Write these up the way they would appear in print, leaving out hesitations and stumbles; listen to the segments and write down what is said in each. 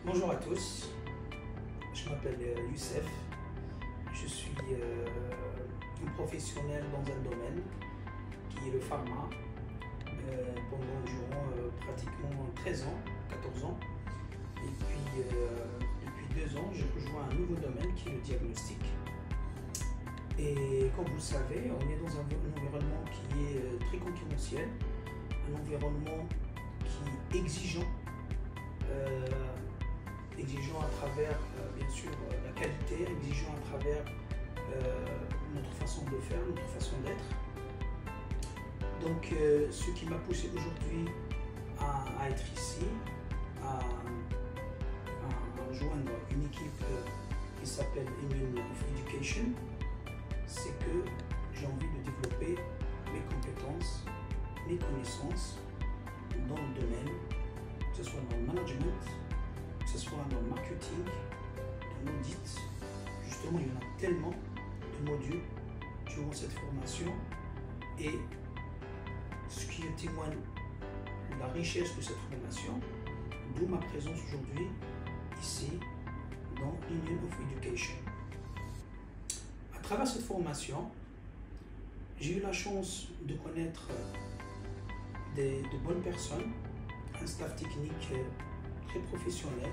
Bonjour à tous, je m'appelle Youssef, je suis un professionnel dans un domaine qui est le pharma durant pratiquement 13 ans, 14 ans. Et puis depuis 2 ans, j'ai rejoint un nouveau domaine qui est le diagnostic. Et comme vous le savez, on est dans un environnement qui est très concurrentiel, un environnement qui est exigeant à travers bien sûr la qualité, exigeant à travers notre façon de faire, notre façon d'être. Donc ce qui m'a poussé aujourd'hui à être ici, à rejoindre une équipe qui s'appelle Union of Education, c'est que j'ai envie de développer mes compétences, mes connaissances dans le domaine, que ce soit dans le management, que ce soit dans le marketing, dans l'audit. Justement, il y en a tellement de modules durant cette formation et ce qui témoigne de la richesse de cette formation, d'où ma présence aujourd'hui ici dans l'Union of Education. À travers cette formation, j'ai eu la chance de connaître de bonnes personnes, un staff technique très professionnel,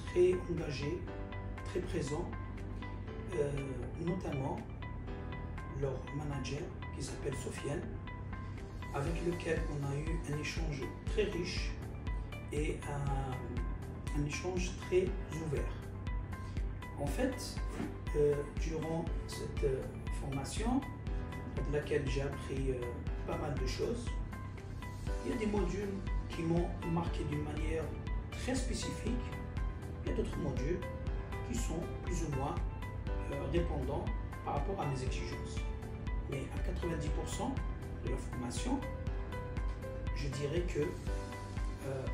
très engagé, très présent, notamment leur manager qui s'appelle Sofiane, avec lequel on a eu un échange très riche et un échange très ouvert. En fait, durant cette formation, de laquelle j'ai appris pas mal de choses, il y a des modules qui m'ont marqué d'une manière très spécifique. Il y a d'autres modules qui sont plus ou moins répondants par rapport à mes exigences. Mais à 90% de la formation, je dirais que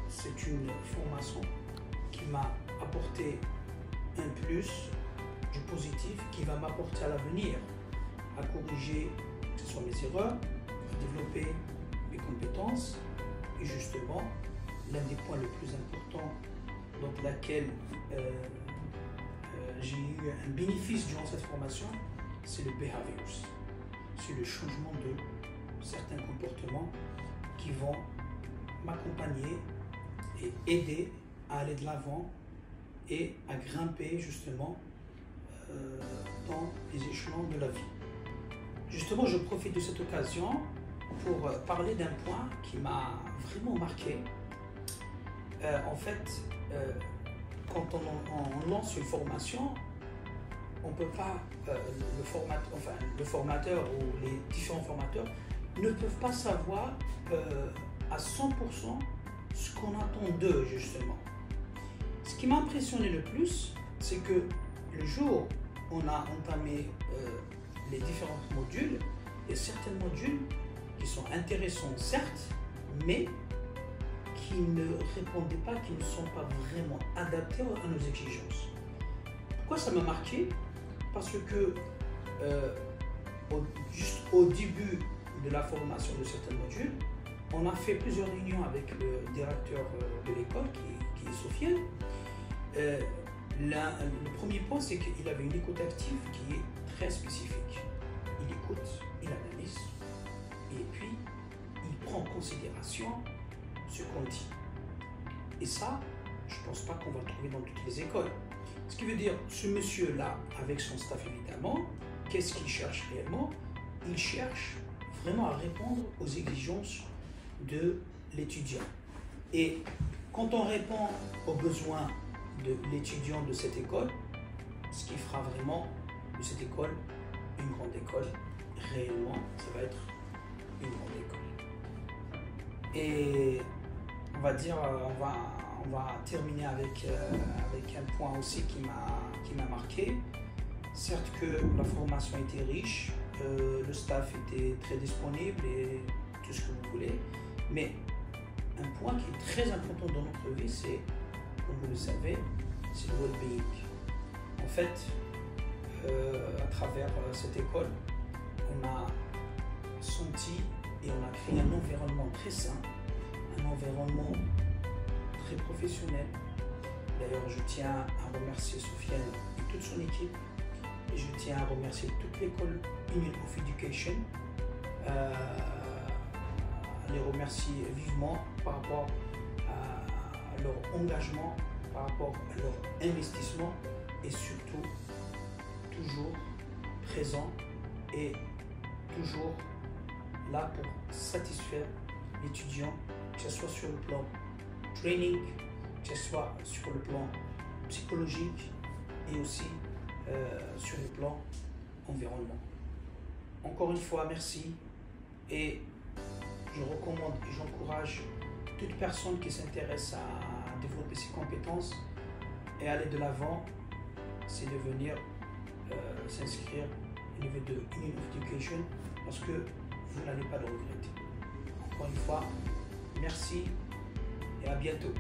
c'est une formation qui m'a apporté un plus du positif, qui va m'apporter à l'avenir à corriger que ce soit mes erreurs, à développer mes compétences. Et justement, l'un des points les plus importants dans lequel j'ai eu un bénéfice durant cette formation, c'est le behaviors. C'est le changement de certains comportements qui vont m'accompagner et aider à aller de l'avant et à grimper justement dans les échelons de la vie. Justement, je profite de cette occasion pour parler d'un point qui m'a vraiment marqué. En fait, quand on lance une formation, on ne peut pas, le formateur ou les différents formateurs ne peuvent pas savoir à 100% ce qu'on attend d'eux, justement. Ce qui m'a impressionné le plus, c'est que le jour où on a entamé les différents modules, il y a certains modules qui sont intéressants, certes, mais qui ne répondaient pas, qui ne sont pas vraiment adaptés à nos exigences. Pourquoi ça m'a marqué? Parce que juste au début de la formation de certains modules, on a fait plusieurs réunions avec le directeur de l'école, qui est Sofiane. Le premier point, c'est qu'il avait une écoute active qui est très spécifique. Il écoute, il analyse, et puis il prend en considération ce qu'on dit. Et ça, je ne pense pas qu'on va le trouver dans toutes les écoles. Ce qui veut dire, ce monsieur-là, avec son staff évidemment, qu'est-ce qu'il cherche réellement? Il cherche vraiment à répondre aux exigences de l'étudiant. Et quand on répond aux besoins de l'étudiant de cette école, ce qui fera vraiment de cette école une grande école, réellement, ça va être une grande école. Et on va dire, on va terminer avec un point aussi qui m'a marqué. Certes que la formation était riche, le staff était très disponible et tout ce que vous voulez, mais un point qui est très important dans notre vie, c'est, comme vous le savez, c'est le well-being. En fait, à travers cette école, on a senti et on a créé un environnement très sain, un environnement très professionnel, D'ailleurs, je tiens à remercier Sofiane et toute son équipe. Et je tiens à remercier toute l'école Union of Education. Les remercier vivement par rapport à leur engagement, par rapport à leur investissement et surtout toujours présent et toujours là pour satisfaire l'étudiant, que ce soit sur le plan training, que ce soit sur le plan psychologique et aussi sur le plan environnement. Encore une fois, merci et je recommande et j'encourage toute personne qui s'intéresse à développer ses compétences et aller de l'avant, c'est de venir s'inscrire au niveau de Union of Education parce que vous n'allez pas le regretter. Encore une fois, merci et à bientôt.